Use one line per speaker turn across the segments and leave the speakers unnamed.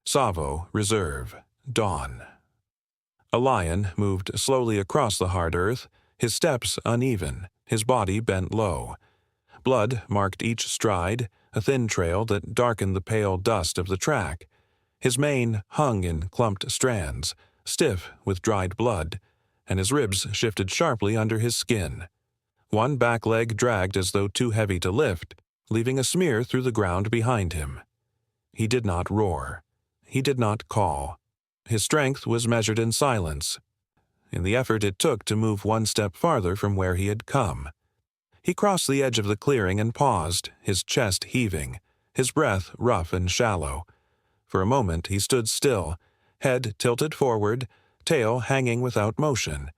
Savo Reserve, dawn. A lion moved slowly across the hard earth, his steps uneven, his body bent low. Blood marked each stride, a thin trail that darkened the pale dust of the track. His mane hung in clumped strands, stiff with dried blood, and his ribs shifted sharply under his skin. One back leg dragged as though too heavy to lift, leaving a smear through the ground behind him. He did not roar. He did not call. His strength was measured in silence, in the effort it took to move one step farther from where he had come. He crossed the edge of the clearing and paused, his chest heaving, his breath rough and shallow. For a moment he stood still, head tilted forward, tail hanging without motion.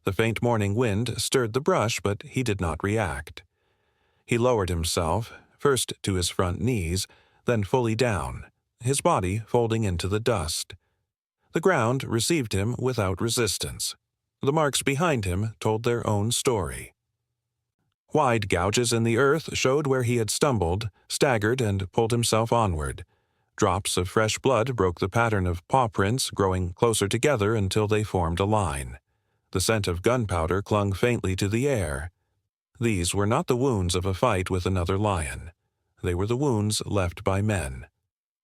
The faint morning wind stirred the brush, but he did not react. He lowered himself, first to his front knees, then fully down, his body folding into the dust. The ground received him without resistance. The marks behind him told their own story. Wide gouges in the earth showed where he had stumbled, staggered, and pulled himself onward. Drops of fresh blood broke the pattern of paw prints, growing closer together until they formed a line. The scent of gunpowder clung faintly to the air. These were not the wounds of a fight with another lion. They were the wounds left by men.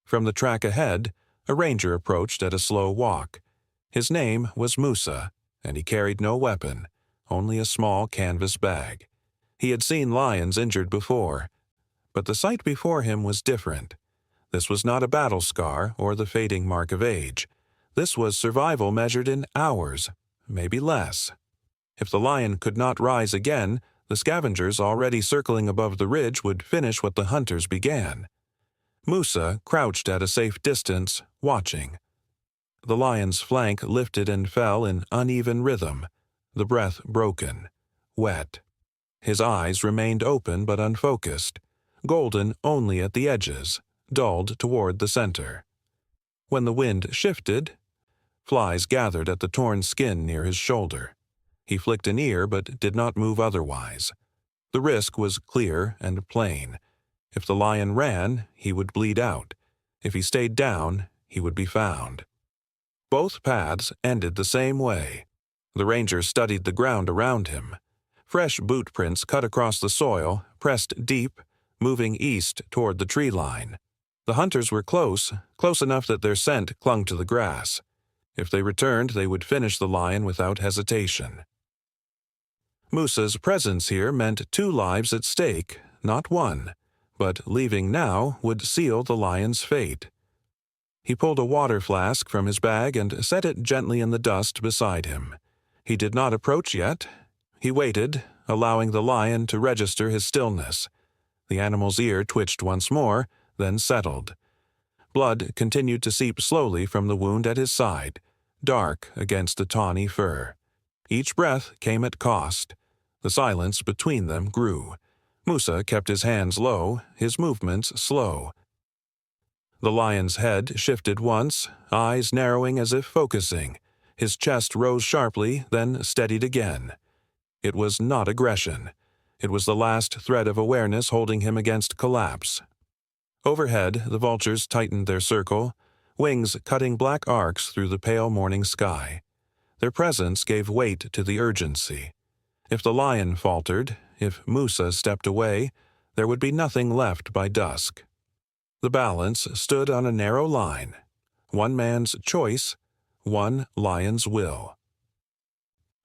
From the track ahead, a ranger approached at a slow walk. His name was Musa, and he carried no weapon, only a small canvas bag. He had seen lions injured before, but the sight before him was different. This was not a battle scar or the fading mark of age. This was survival measured in hours, maybe less. If the lion could not rise again, the scavengers already circling above the ridge would finish what the hunters began. Musa crouched at a safe distance, watching. The lion's flank lifted and fell in uneven rhythm, the breath broken, wet. His eyes remained open but unfocused, golden only at the edges, dulled toward the center. When the wind shifted, flies gathered at the torn skin near his shoulder. He flicked an ear but did not move otherwise. The risk was clear and plain. If the lion ran, he would bleed out. If he stayed down, he would be found. Both paths ended the same way. The ranger studied the ground around him. Fresh boot prints cut across the soil, pressed deep, moving east toward the tree line. The hunters were close enough that their scent clung to the grass. If they returned, they would finish the lion without hesitation. Musa's presence here meant 2 lives at stake, not 1, but leaving now would seal the lion's fate. He pulled a water flask from his bag and set it gently in the dust beside him. He did not approach yet. He waited, allowing the lion to register his stillness. The animal's ear twitched once more, then settled. Blood continued to seep slowly from the wound at his side, dark against the tawny fur. Each breath came at cost. The silence between them grew. Musa kept his hands low, his movements slow. The lion's head shifted once, eyes narrowing as if focusing. His chest rose sharply, then steadied again. It was not aggression. It was the last thread of awareness holding him against collapse. Overhead, the vultures tightened their circle, wings cutting black arcs through the pale morning sky. Their presence gave weight to the urgency. If the lion faltered, if Musa stepped away, there would be nothing left by dusk. The balance stood on a narrow line. One man's choice, one lion's will.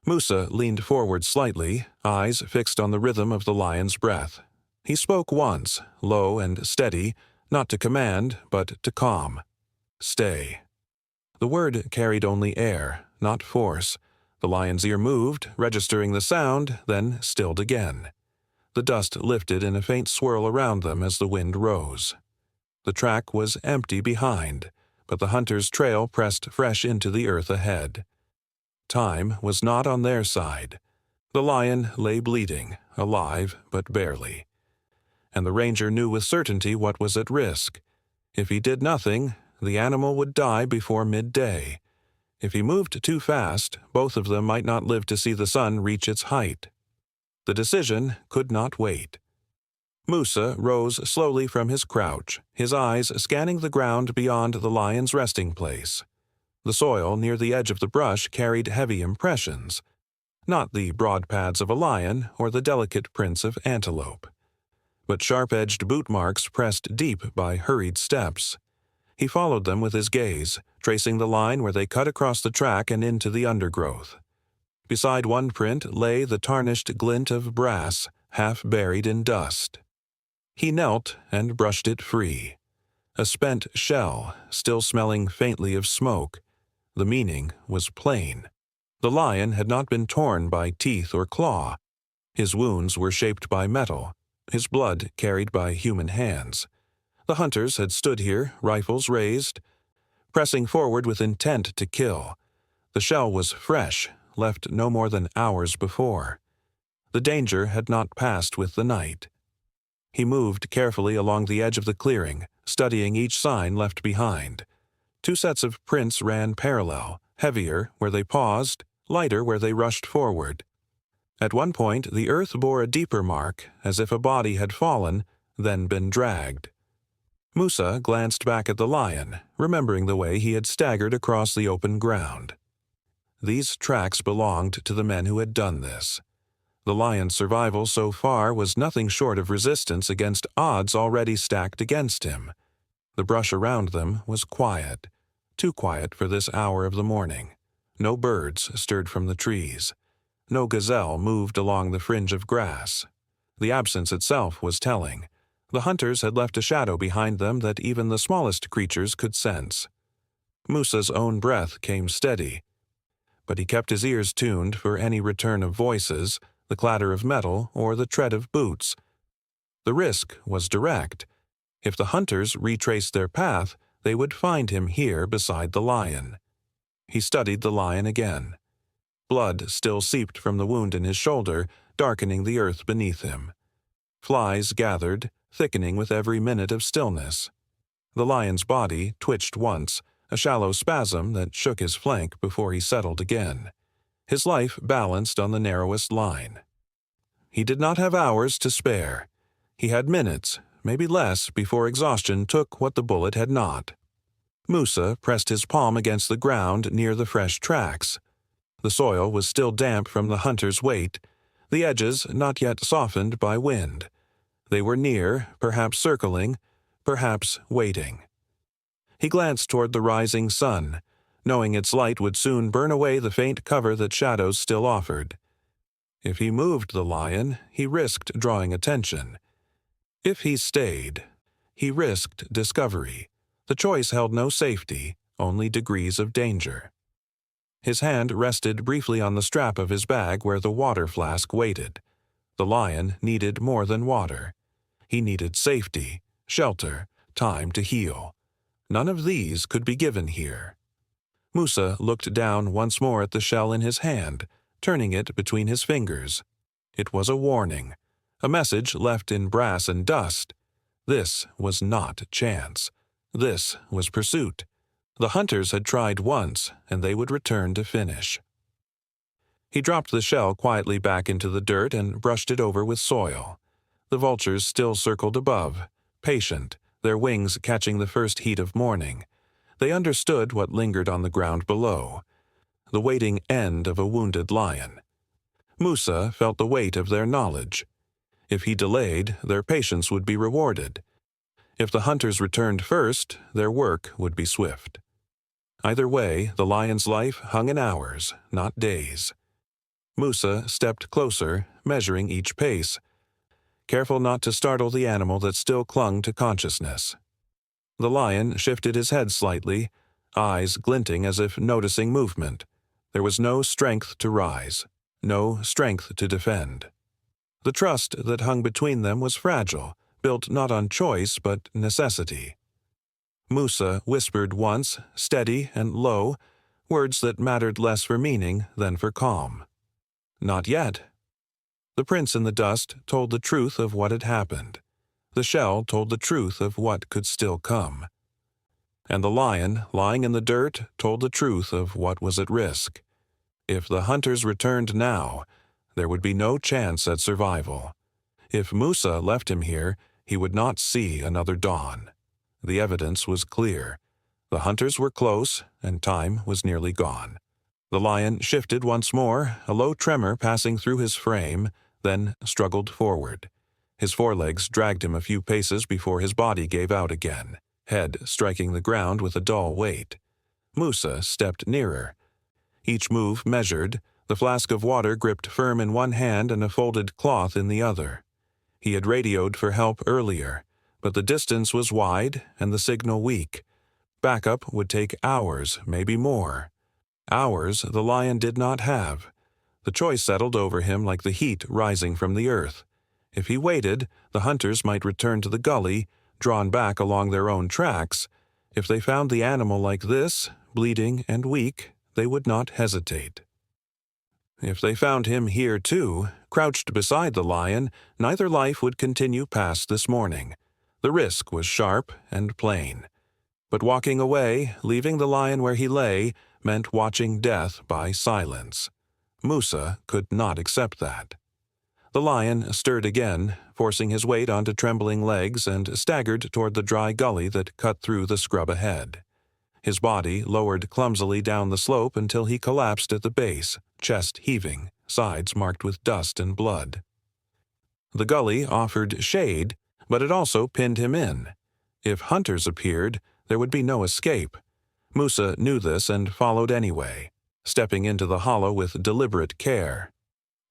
Musa leaned forward slightly, eyes fixed on the rhythm of the lion's breath. He spoke once, low and steady, not to command, but to calm. Stay. The word carried only air, not force. The lion's ear moved, registering the sound, then stilled again. The dust lifted in a faint swirl around them as the wind rose. The track was empty behind, but the hunter's trail pressed fresh into the earth ahead. Time was not on their side. The lion lay bleeding, alive but barely. And the ranger knew with certainty what was at risk. If he did nothing, the animal would die before midday. If he moved too fast, both of them might not live to see the sun reach its height. The decision could not wait. Musa rose slowly from his crouch, his eyes scanning the ground beyond the lion's resting place. The soil near the edge of the brush carried heavy impressions, not the broad pads of a lion or the delicate prints of antelope, but sharp-edged boot marks pressed deep by hurried steps. He followed them with his gaze, tracing the line where they cut across the track and into the undergrowth. Beside one print lay the tarnished glint of brass, half buried in dust. He knelt and brushed it free. A spent shell, still smelling faintly of smoke. The meaning was plain. The lion had not been torn by teeth or claw. His wounds were shaped by metal, his blood carried by human hands. The hunters had stood here, rifles raised, pressing forward with intent to kill. The shell was fresh, left no more than hours before. The danger had not passed with the night. He moved carefully along the edge of the clearing, studying each sign left behind. 2 sets of prints ran parallel, heavier where they paused, lighter where they rushed forward. At one point, the earth bore a deeper mark, as if a body had fallen, then been dragged. Musa glanced back at the lion, remembering the way he had staggered across the open ground. These tracks belonged to the men who had done this. The lion's survival so far was nothing short of resistance against odds already stacked against him. The brush around them was quiet, too quiet for this hour of the morning. No birds stirred from the trees. No gazelle moved along the fringe of grass. The absence itself was telling. The hunters had left a shadow behind them that even the smallest creatures could sense. Musa's own breath came steady, but he kept his ears tuned for any return of voices, the clatter of metal, or the tread of boots. The risk was direct. If the hunters retraced their path, they would find him here beside the lion. He studied the lion again. Blood still seeped from the wound in his shoulder, darkening the earth beneath him. Flies gathered, thickening with every minute of stillness. The lion's body twitched once, a shallow spasm that shook his flank before he settled again. His life balanced on the narrowest line. He did not have hours to spare. He had minutes, maybe less, before exhaustion took what the bullet had not. Musa pressed his palm against the ground near the fresh tracks. The soil was still damp from the hunter's weight, the edges not yet softened by wind. They were near, perhaps circling, perhaps waiting. He glanced toward the rising sun, knowing its light would soon burn away the faint cover that shadows still offered. If he moved the lion, he risked drawing attention. If he stayed, he risked discovery. The choice held no safety, only degrees of danger. His hand rested briefly on the strap of his bag where the water flask waited. The lion needed more than water. He needed safety, shelter, time to heal. None of these could be given here. Musa looked down once more at the shell in his hand, turning it between his fingers. It was a warning, a message left in brass and dust. This was not chance. This was pursuit. The hunters had tried once, and they would return to finish. He dropped the shell quietly back into the dirt and brushed it over with soil. The vultures still circled above, patient, their wings catching the first heat of morning. They understood what lingered on the ground below, the waiting end of a wounded lion. Musa felt the weight of their knowledge. If he delayed, their patience would be rewarded. If the hunters returned first, their work would be swift. Either way, the lion's life hung in hours, not days. Musa stepped closer, measuring each pace, careful not to startle the animal that still clung to consciousness. The lion shifted his head slightly, eyes glinting as if noticing movement. There was no strength to rise, no strength to defend. The trust that hung between them was fragile, built not on choice but necessity. Musa whispered once, steady and low, words that mattered less for meaning than for calm. Not yet. The prints in the dust told the truth of what had happened. The shell told the truth of what could still come. And the lion, lying in the dirt, told the truth of what was at risk. If the hunters returned now, there would be no chance at survival. If Musa left him here, he would not see another dawn. The evidence was clear. The hunters were close, and time was nearly gone. The lion shifted once more, a low tremor passing through his frame, then struggled forward. His forelegs dragged him a few paces before his body gave out again, head striking the ground with a dull weight. Musa stepped nearer. Each move measured, the flask of water gripped firm in one hand and a folded cloth in the other. He had radioed for help earlier, but the distance was wide and the signal weak. Backup would take hours, maybe more. Hours the lion did not have. The choice settled over him like the heat rising from the earth. If he waited, the hunters might return to the gully, drawn back along their own tracks. If they found the animal like this, bleeding and weak, they would not hesitate. If they found him here too, crouched beside the lion, neither life would continue past this morning. The risk was sharp and plain. But walking away, leaving the lion where he lay, meant watching death by silence. Musa could not accept that. The lion stirred again, forcing his weight onto trembling legs, and staggered toward the dry gully that cut through the scrub ahead. His body lowered clumsily down the slope until he collapsed at the base, chest heaving, sides marked with dust and blood. The gully offered shade, but it also pinned him in. If hunters appeared, there would be no escape. Musa knew this and followed anyway, stepping into the hollow with deliberate care.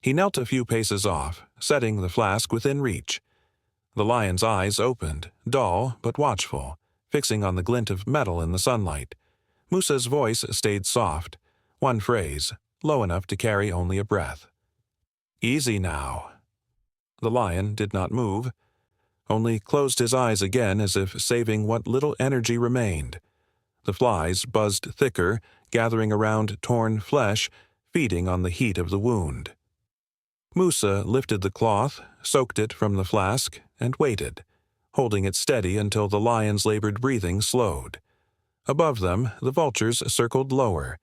He knelt a few paces off, setting the flask within reach. The lion's eyes opened, dull but watchful, fixing on the glint of metal in the sunlight. Musa's voice stayed soft, one phrase, low enough to carry only a breath. "Easy now." The lion did not move, only closed his eyes again as if saving what little energy remained. The flies buzzed thicker, gathering around torn flesh, feeding on the heat of the wound. Musa lifted the cloth, soaked it from the flask, and waited, holding it steady until the lion's labored breathing slowed. Above them, the vultures circled lower,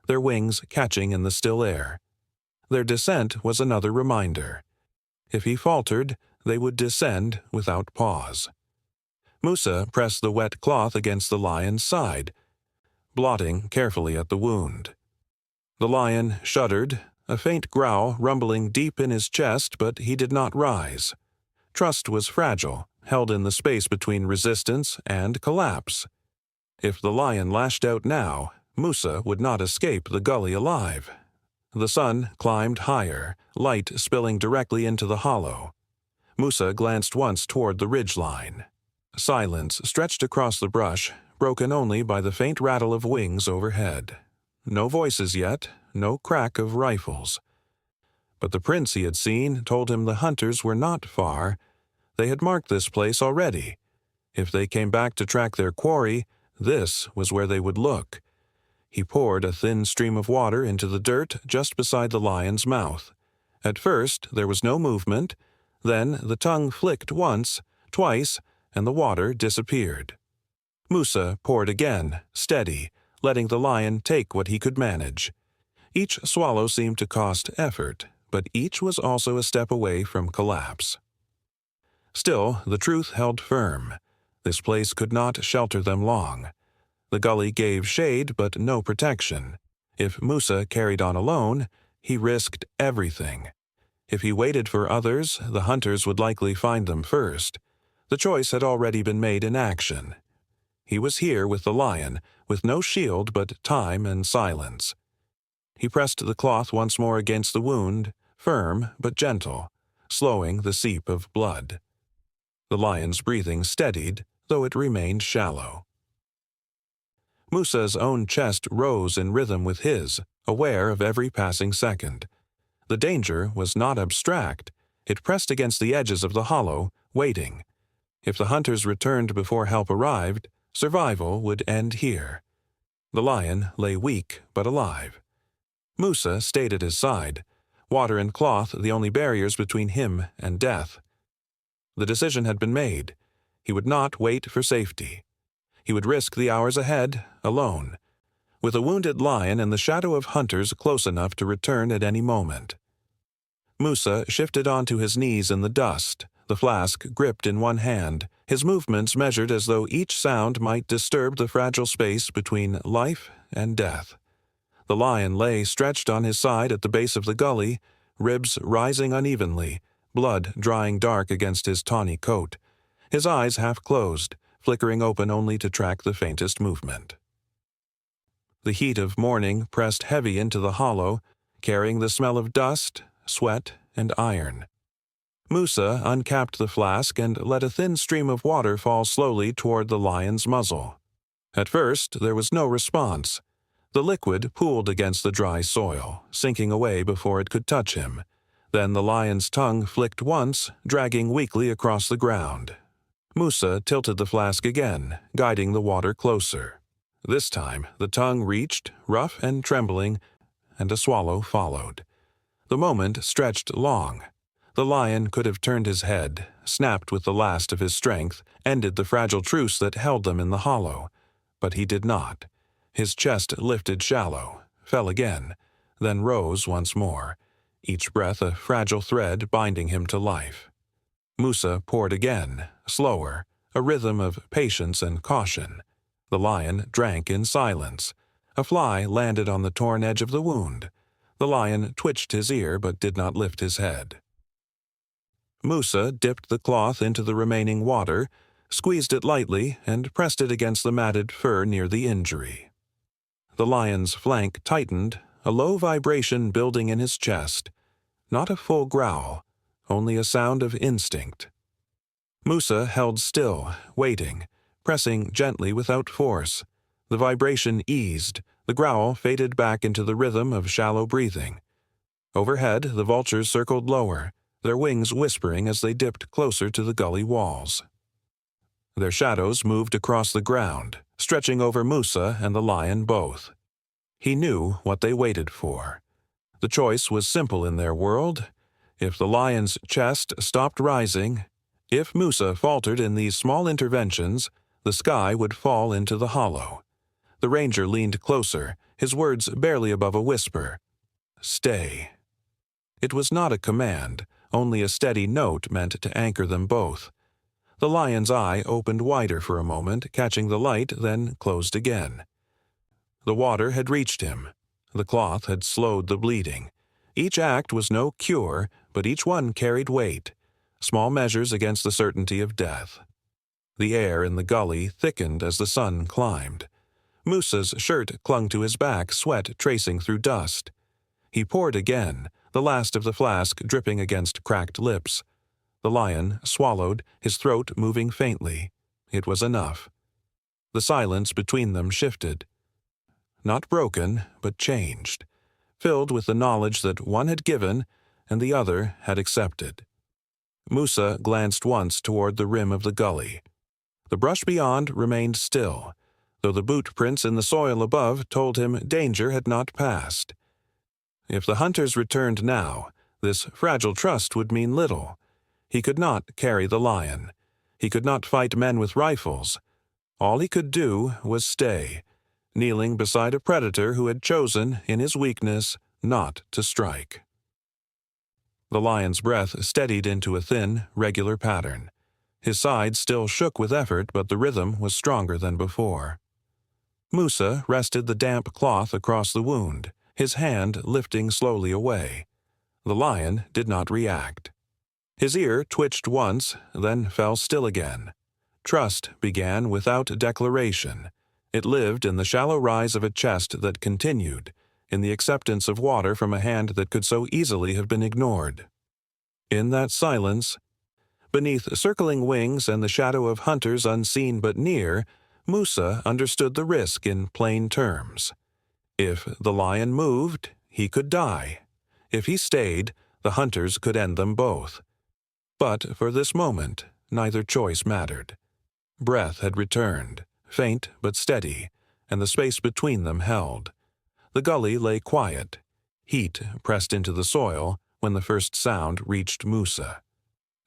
their wings catching in the still air. Their descent was another reminder. If he faltered, they would descend without pause. Musa pressed the wet cloth against the lion's side, blotting carefully at the wound. The lion shuddered, a faint growl rumbling deep in his chest, but he did not rise. Trust was fragile, held in the space between resistance and collapse. If the lion lashed out now, Musa would not escape the gully alive. The sun climbed higher, light spilling directly into the hollow. Musa glanced once toward the ridgeline. Silence stretched across the brush, broken only by the faint rattle of wings overhead. No voices yet, no crack of rifles. But the prints he had seen told him the hunters were not far. They had marked this place already. If they came back to track their quarry, this was where they would look. He poured a thin stream of water into the dirt just beside the lion's mouth. At first, there was no movement. Then the tongue flicked once, twice, and the water disappeared. Musa poured again, steady, letting the lion take what he could manage. Each swallow seemed to cost effort, but each was also a step away from collapse. Still, the truth held firm. This place could not shelter them long. The gully gave shade but no protection. If Musa carried on alone, he risked everything. If he waited for others, the hunters would likely find them first. The choice had already been made in action. He was here with the lion, with no shield but time and silence. He pressed the cloth once more against the wound, firm but gentle, slowing the seep of blood. The lion's breathing steadied, though it remained shallow. Musa's own chest rose in rhythm with his, aware of every passing second. The danger was not abstract. It pressed against the edges of the hollow, waiting. If the hunters returned before help arrived, survival would end here. The lion lay weak but alive. Musa stayed at his side, water and cloth the only barriers between him and death. The decision had been made. He would not wait for safety. He would risk the hours ahead, alone, with a wounded lion and the shadow of hunters close enough to return at any moment. Musa shifted onto his knees in the dust, the flask gripped in one hand, his movements measured as though each sound might disturb the fragile space between life and death. The lion lay stretched on his side at the base of the gully, ribs rising unevenly, blood drying dark against his tawny coat, his eyes half closed, flickering open only to track the faintest movement. The heat of morning pressed heavy into the hollow, carrying the smell of dust, sweat, and iron. Musa uncapped the flask and let a thin stream of water fall slowly toward the lion's muzzle. At first, there was no response. The liquid pooled against the dry soil, sinking away before it could touch him. Then the lion's tongue flicked once, dragging weakly across the ground. Musa tilted the flask again, guiding the water closer. This time, the tongue reached, rough and trembling, and a swallow followed. The moment stretched long. The lion could have turned his head, snapped with the last of his strength, ended the fragile truce that held them in the hollow. But he did not. His chest lifted shallow, fell again, then rose once more, each breath a fragile thread binding him to life. Musa poured again, slower, a rhythm of patience and caution. The lion drank in silence. A fly landed on the torn edge of the wound. The lion twitched his ear but did not lift his head. Musa dipped the cloth into the remaining water, squeezed it lightly, and pressed it against the matted fur near the injury. The lion's flank tightened, a low vibration building in his chest. Not a full growl, only a sound of instinct. Musa held still, waiting, pressing gently without force. The vibration eased, the growl faded back into the rhythm of shallow breathing. Overhead, the vultures circled lower, their wings whispering as they dipped closer to the gully walls. Their shadows moved across the ground, stretching over Musa and the lion both. He knew what they waited for. The choice was simple in their world. If the lion's chest stopped rising, if Musa faltered in these small interventions, the sky would fall into the hollow. The ranger leaned closer, his words barely above a whisper. "Stay." It was not a command, only a steady note meant to anchor them both. The lion's eye opened wider for a moment, catching the light, then closed again. The water had reached him. The cloth had slowed the bleeding. Each act was no cure, but each one carried weight, small measures against the certainty of death. The air in the gully thickened as the sun climbed. Musa's shirt clung to his back, sweat tracing through dust. He poured again, the last of the flask dripping against cracked lips. The lion swallowed, his throat moving faintly. It was enough. The silence between them shifted. Not broken, but changed, filled with the knowledge that one had given and the other had accepted. Musa glanced once toward the rim of the gully. The brush beyond remained still, though the boot prints in the soil above told him danger had not passed. If the hunters returned now, this fragile trust would mean little. He could not carry the lion. He could not fight men with rifles. All he could do was stay, kneeling beside a predator who had chosen, in his weakness, not to strike. The lion's breath steadied into a thin, regular pattern. His sides still shook with effort, but the rhythm was stronger than before. Musa rested the damp cloth across the wound, his hand lifting slowly away. The lion did not react. His ear twitched once, then fell still again. Trust began without declaration. It lived in the shallow rise of a chest that continued, in the acceptance of water from a hand that could so easily have been ignored. In that silence, beneath circling wings and the shadow of hunters unseen but near, Musa understood the risk in plain terms. If the lion moved, he could die. If he stayed, the hunters could end them both. But for this moment, neither choice mattered. Breath had returned, faint but steady, and the space between them held. The gully lay quiet. Heat pressed into the soil when the first sound reached Musa.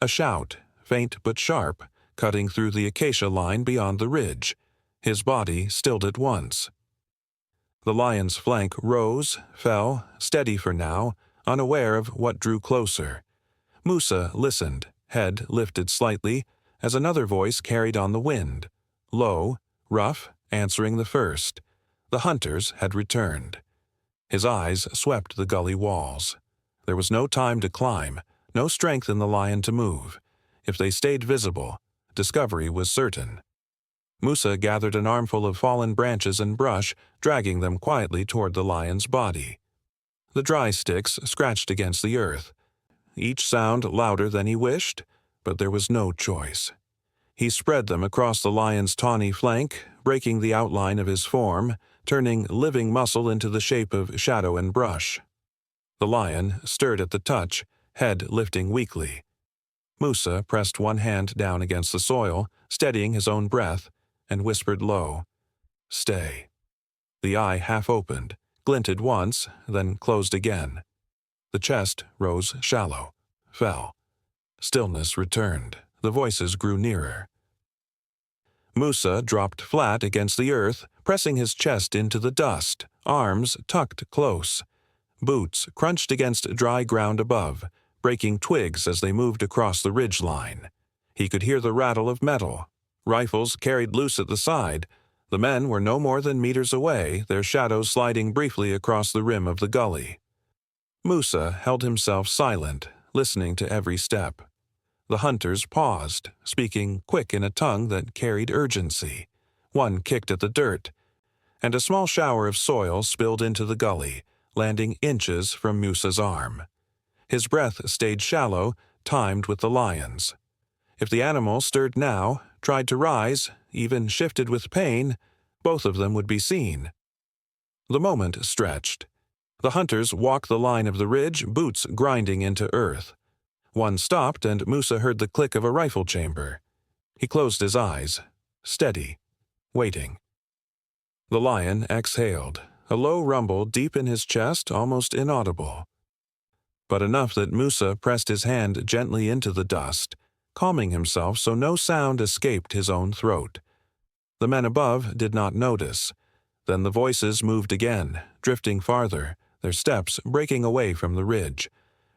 A shout, faint but sharp, cutting through the acacia line beyond the ridge. His body stilled at once. The lion's flank rose, fell, steady for now, unaware of what drew closer. Musa listened, head lifted slightly, as another voice carried on the wind. Low, rough, answering the first. The hunters had returned. His eyes swept the gully walls. There was no time to climb, no strength in the lion to move. If they stayed visible, discovery was certain. Musa gathered an armful of fallen branches and brush, dragging them quietly toward the lion's body. The dry sticks scratched against the earth, each sound louder than he wished, but there was no choice. He spread them across the lion's tawny flank, breaking the outline of his form, turning living muscle into the shape of shadow and brush. The lion stirred at the touch, head lifting weakly. Musa pressed one hand down against the soil, steadying his own breath, and whispered low, "Stay." The eye half opened, glinted once, then closed again. The chest rose shallow, fell. Stillness returned. The voices grew nearer. Musa dropped flat against the earth, pressing his chest into the dust, arms tucked close. Boots crunched against dry ground above, breaking twigs as they moved across the ridge line. He could hear the rattle of metal. Rifles carried loose at the side. The men were no more than meters away, their shadows sliding briefly across the rim of the gully. Musa held himself silent, listening to every step. The hunters paused, speaking quick in a tongue that carried urgency. One kicked at the dirt, and a small shower of soil spilled into the gully, landing inches from Musa's arm. His breath stayed shallow, timed with the lion's. If the animal stirred now, tried to rise, even shifted with pain, both of them would be seen. The moment stretched. The hunters walked the line of the ridge, boots grinding into earth. One stopped, and Musa heard the click of a rifle chamber. He closed his eyes, steady, waiting. The lion exhaled, a low rumble deep in his chest, almost inaudible, but enough that Musa pressed his hand gently into the dust, calming himself so no sound escaped his own throat. The men above did not notice. Then the voices moved again, drifting farther, their steps breaking away from the ridge.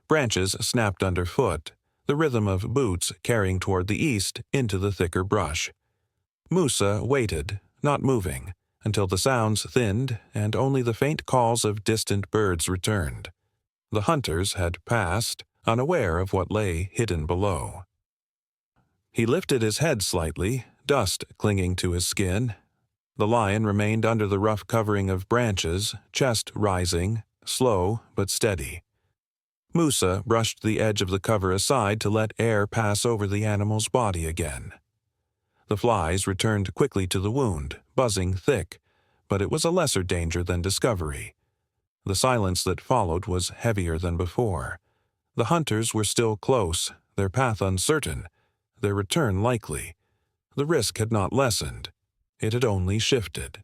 Branches snapped underfoot, the rhythm of boots carrying toward the east into the thicker brush. Musa waited, not moving, until the sounds thinned and only the faint calls of distant birds returned. The hunters had passed, unaware of what lay hidden below. He lifted his head slightly, dust clinging to his skin. The lion remained under the rough covering of branches, chest rising, slow but steady. Musa brushed the edge of the cover aside to let air pass over the animal's body again. The flies returned quickly to the wound, buzzing thick, but it was a lesser danger than discovery. The silence that followed was heavier than before. The hunters were still close, their path uncertain, their return likely. The risk had not lessened. It had only shifted.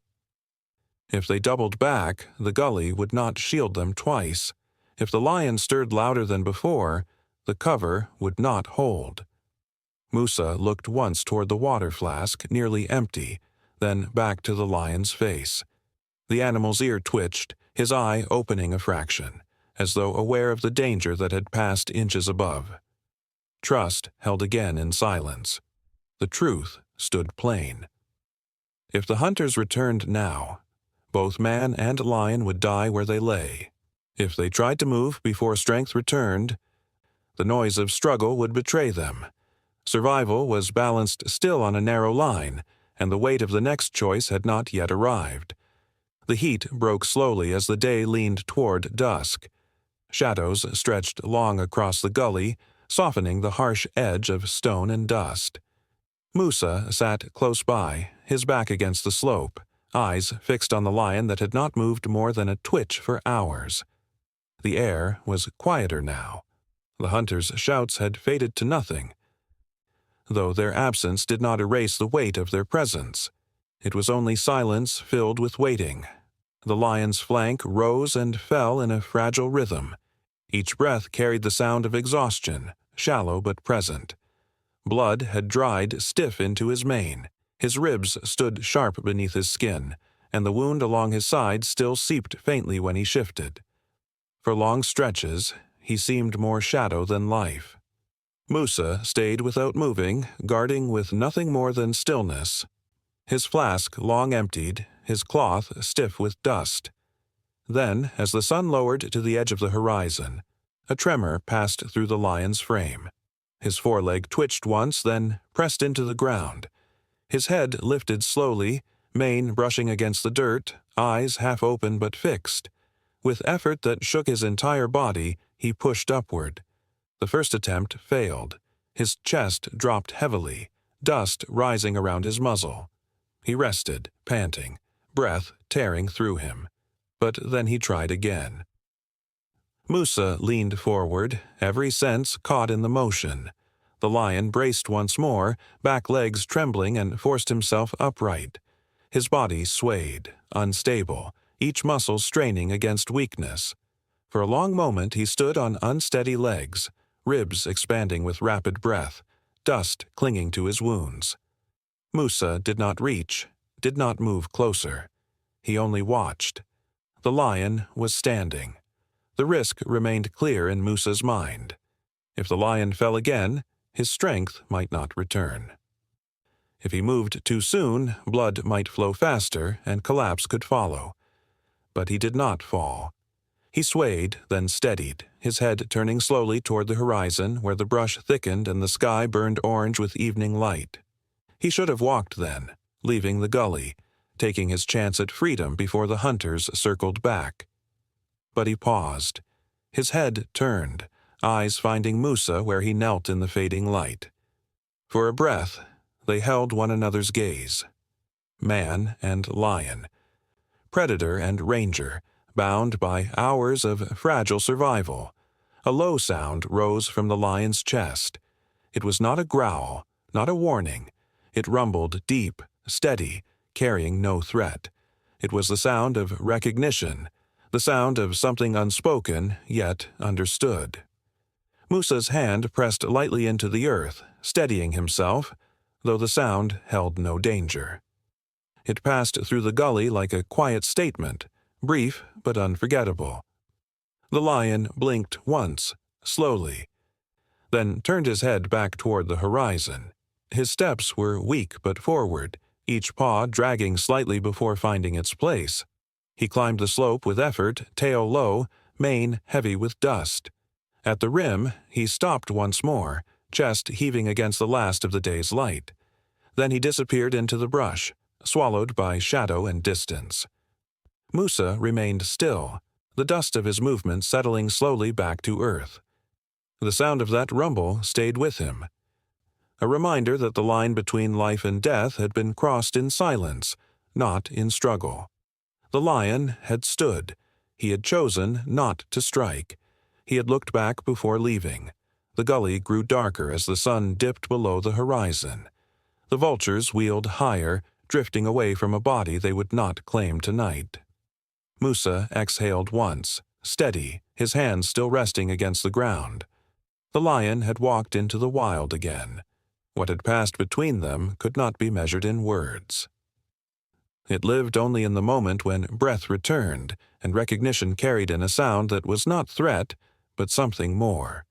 If they doubled back, the gully would not shield them twice. If the lion stirred louder than before, the cover would not hold. Musa looked once toward the water flask, nearly empty, then back to the lion's face. The animal's ear twitched, his eye opening a fraction, as though aware of the danger that had passed inches above. Trust held again in silence. The truth stood plain. If the hunters returned now, both man and lion would die where they lay. If they tried to move before strength returned, the noise of struggle would betray them. Survival was balanced still on a narrow line, and the weight of the next choice had not yet arrived. The heat broke slowly as the day leaned toward dusk. Shadows stretched long across the gully, softening the harsh edge of stone and dust. Musa sat close by, his back against the slope, eyes fixed on the lion that had not moved more than a twitch for hours. The air was quieter now. The hunters' shouts had faded to nothing, though their absence did not erase the weight of their presence. It was only silence filled with waiting. The lion's flank rose and fell in a fragile rhythm. Each breath carried the sound of exhaustion, shallow but present. Blood had dried stiff into his mane. His ribs stood sharp beneath his skin, and the wound along his side still seeped faintly when he shifted. For long stretches, he seemed more shadow than life. Musa stayed without moving, guarding with nothing more than stillness. His flask long emptied, his cloth stiff with dust. Then, as the sun lowered to the edge of the horizon, a tremor passed through the lion's frame. His foreleg twitched once, then pressed into the ground. His head lifted slowly, mane brushing against the dirt, eyes half open but fixed. With effort that shook his entire body, he pushed upward. The first attempt failed. His chest dropped heavily, dust rising around his muzzle. He rested, panting, breath tearing through him. But then he tried again. Musa leaned forward, every sense caught in the motion. The lion braced once more, back legs trembling, and forced himself upright. His body swayed, unstable, each muscle straining against weakness. For a long moment he stood on unsteady legs, ribs expanding with rapid breath, dust clinging to his wounds. Musa did not reach, did not move closer. He only watched. The lion was standing. The risk remained clear in Musa's mind. If the lion fell again, his strength might not return. If he moved too soon, blood might flow faster and collapse could follow. But he did not fall. He swayed, then steadied, his head turning slowly toward the horizon where the brush thickened and the sky burned orange with evening light. He should have walked then, leaving the gully, taking his chance at freedom before the hunters circled back. But he paused. His head turned, eyes finding Musa where he knelt in the fading light. For a breath, they held one another's gaze. Man and lion, predator and ranger, bound by hours of fragile survival. A low sound rose from the lion's chest. It was not a growl, not a warning. It rumbled deep, steady, carrying no threat. It was the sound of recognition, the sound of something unspoken, yet understood. Musa's hand pressed lightly into the earth, steadying himself, though the sound held no danger. It passed through the gully like a quiet statement, brief but unforgettable. The lion blinked once, slowly, then turned his head back toward the horizon. His steps were weak but forward, each paw dragging slightly before finding its place. He climbed the slope with effort, tail low, mane heavy with dust. At the rim, he stopped once more, chest heaving against the last of the day's light. Then he disappeared into the brush, swallowed by shadow and distance. Musa remained still, the dust of his movement settling slowly back to earth. The sound of that rumble stayed with him. A reminder that the line between life and death had been crossed in silence, not in struggle. The lion had stood. He had chosen not to strike. He had looked back before leaving. The gully grew darker as the sun dipped below the horizon. The vultures wheeled higher, drifting away from a body they would not claim tonight. Musa exhaled once, steady, his hands still resting against the ground. The lion had walked into the wild again. What had passed between them could not be measured in words. It lived only in the moment when breath returned, and recognition carried in a sound that was not threat, but something more.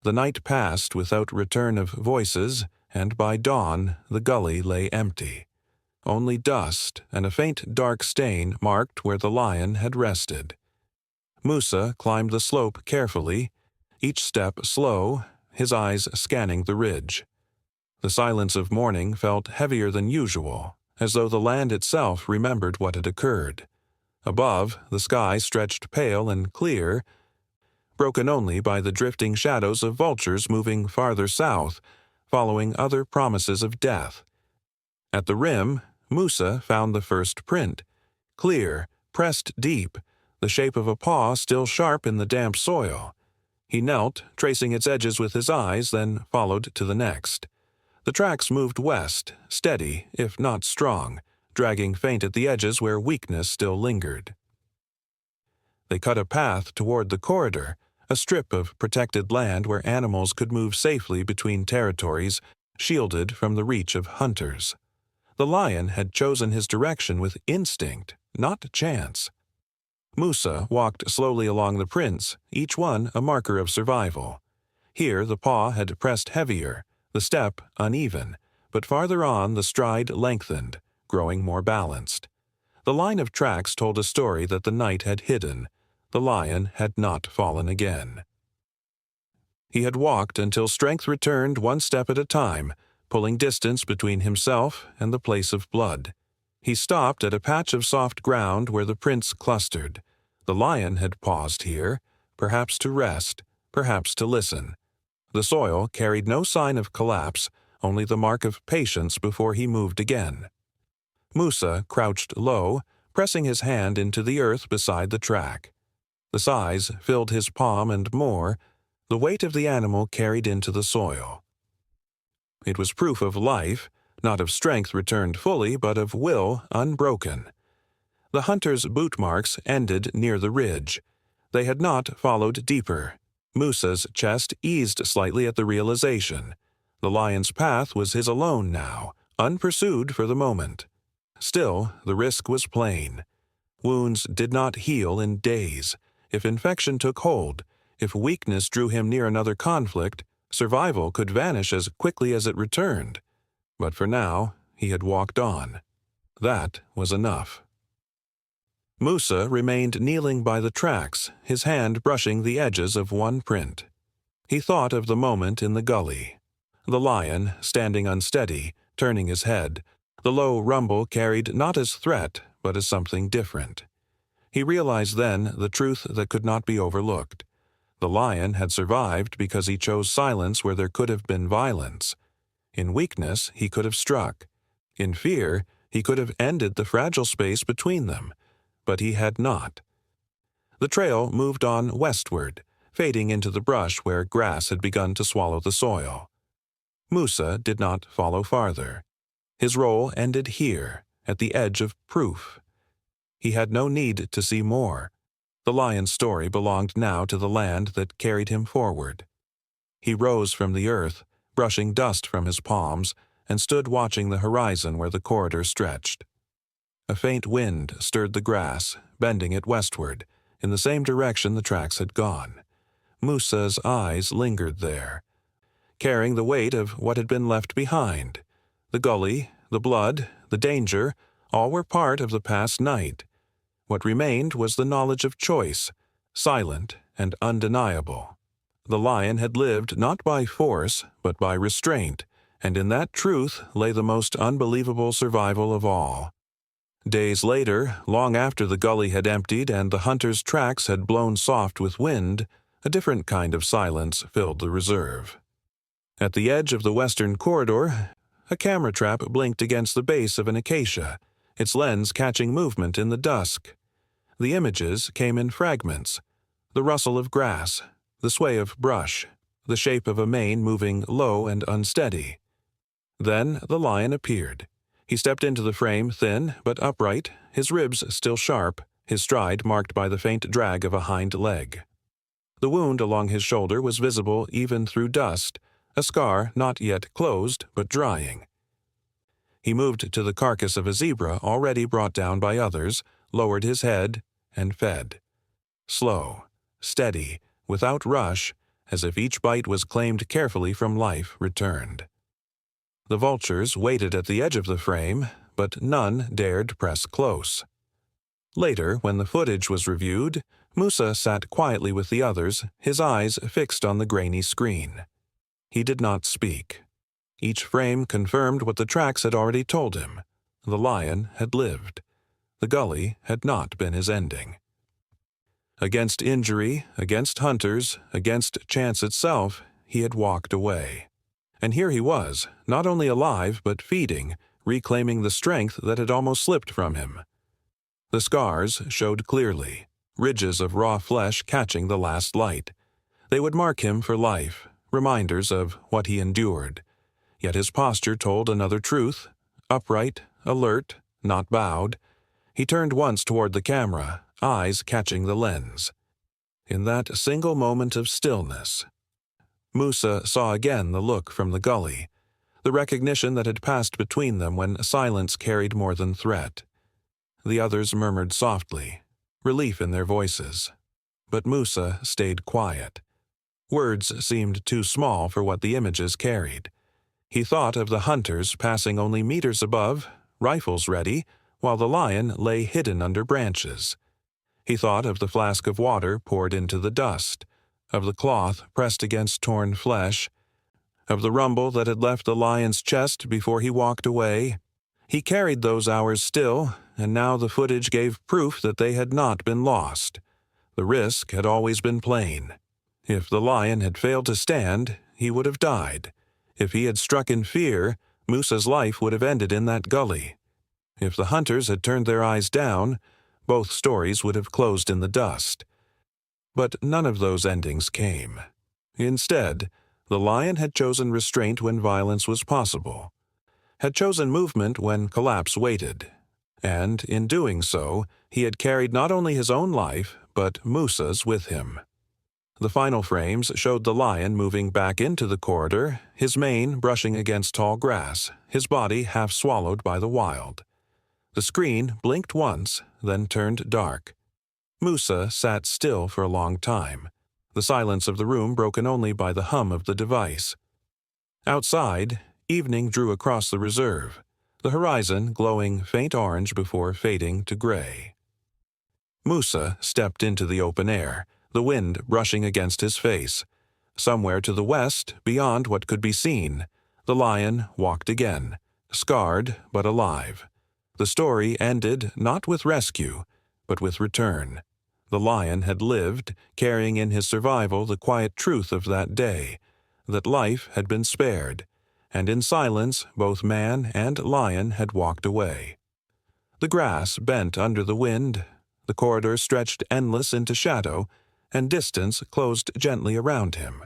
The night passed without return of voices, and by dawn the gully lay empty. Only dust and a faint dark stain marked where the lion had rested. Musa climbed the slope carefully, each step slow, his eyes scanning the ridge. The silence of morning felt heavier than usual, as though the land itself remembered what had occurred. Above, the sky stretched pale and clear, broken only by the drifting shadows of vultures moving farther south, following other promises of death. At the rim, Musa found the first print, clear, pressed deep, the shape of a paw still sharp in the damp soil. He knelt, tracing its edges with his eyes, then followed to the next. The tracks moved west, steady, if not strong, dragging faint at the edges where weakness still lingered. They cut a path toward the corridor, a strip of protected land where animals could move safely between territories, shielded from the reach of hunters. The lion had chosen his direction with instinct, not chance. Musa walked slowly along the prints, each one a marker of survival. Here the paw had pressed heavier, the step uneven, but farther on the stride lengthened, growing more balanced. The line of tracks told a story that the night had hidden. The lion had not fallen again. He had walked until strength returned one step at a time, pulling distance between himself and the place of blood. He stopped at a patch of soft ground where the prints clustered. The lion had paused here, perhaps to rest, perhaps to listen. The soil carried no sign of collapse, only the mark of patience before he moved again. Musa crouched low, pressing his hand into the earth beside the track. The size filled his palm and more, the weight of the animal carried into the soil. It was proof of life, not of strength returned fully, but of will unbroken. The hunter's boot marks ended near the ridge. They had not followed deeper. Musa's chest eased slightly at the realization. The lion's path was his alone now, unpursued for the moment. Still, the risk was plain. Wounds did not heal in days. If infection took hold, if weakness drew him near another conflict, survival could vanish as quickly as it returned. But for now, he had walked on. That was enough. Musa remained kneeling by the tracks, his hand brushing the edges of one print. He thought of the moment in the gully. The lion, standing unsteady, turning his head, the low rumble carried not as threat, but as something different. He realized then the truth that could not be overlooked. The lion had survived because he chose silence where there could have been violence. In weakness, he could have struck. In fear, he could have ended the fragile space between them. But he had not. The trail moved on westward, fading into the brush where grass had begun to swallow the soil. Musa did not follow farther. His role ended here, at the edge of proof. He had no need to see more. The lion's story belonged now to the land that carried him forward. He rose from the earth, brushing dust from his palms, and stood watching the horizon where the corridor stretched. A faint wind stirred the grass, bending it westward, in the same direction the tracks had gone. Musa's eyes lingered there, carrying the weight of what had been left behind. The gully, the blood, the danger, all were part of the past night. What remained was the knowledge of choice, silent and undeniable. The lion had lived not by force, but by restraint, and in that truth lay the most unbelievable survival of all. Days later, long after the gully had emptied and the hunter's tracks had blown soft with wind, a different kind of silence filled the reserve. At the edge of the western corridor, a camera trap blinked against the base of an acacia, its lens catching movement in the dusk. The images came in fragments: the rustle of grass, the sway of brush, the shape of a mane moving low and unsteady. Then the lion appeared. He stepped into the frame thin but upright, his ribs still sharp, his stride marked by the faint drag of a hind leg. The wound along his shoulder was visible even through dust, a scar not yet closed but drying. He moved to the carcass of a zebra already brought down by others, lowered his head, and fed. Slow, steady, without rush, as if each bite was claimed carefully from life returned. The vultures waited at the edge of the frame, but none dared press close. Later, when the footage was reviewed, Musa sat quietly with the others, his eyes fixed on the grainy screen. He did not speak. Each frame confirmed what the tracks had already told him. The lion had lived. The gully had not been his ending. Against injury, against hunters, against chance itself, he had walked away. And here he was, not only alive but feeding, reclaiming the strength that had almost slipped from him. The scars showed clearly, ridges of raw flesh catching the last light. They would mark him for life, reminders of what he endured. Yet his posture told another truth: upright, alert, not bowed. He turned once toward the camera, eyes catching the lens. In that single moment of stillness, Musa saw again the look from the gully, the recognition that had passed between them when silence carried more than threat. The others murmured softly, relief in their voices. But Musa stayed quiet. Words seemed too small for what the images carried. He thought of the hunters passing only meters above, rifles ready, while the lion lay hidden under branches. He thought of the flask of water poured into the dust, of the cloth pressed against torn flesh, of the rumble that had left the lion's chest before he walked away. He carried those hours still, and now the footage gave proof that they had not been lost. The risk had always been plain. If the lion had failed to stand, he would have died. If he had struck in fear, Musa's life would have ended in that gully. If the hunters had turned their eyes down, both stories would have closed in the dust. But none of those endings came. Instead, the lion had chosen restraint when violence was possible, had chosen movement when collapse waited, and in doing so, he had carried not only his own life, but Musa's with him. The final frames showed the lion moving back into the corridor, his mane brushing against tall grass, his body half swallowed by the wild. The screen blinked once, then turned dark. Musa sat still for a long time, the silence of the room broken only by the hum of the device. Outside, evening drew across the reserve, the horizon glowing faint orange before fading to gray. Musa stepped into the open air, the wind brushing against his face. Somewhere to the west, beyond what could be seen, the lion walked again, scarred but alive. The story ended not with rescue, but with return. The lion had lived, carrying in his survival the quiet truth of that day, that life had been spared, and in silence both man and lion had walked away. The grass bent under the wind, the corridor stretched endless into shadow, and distance closed gently around him.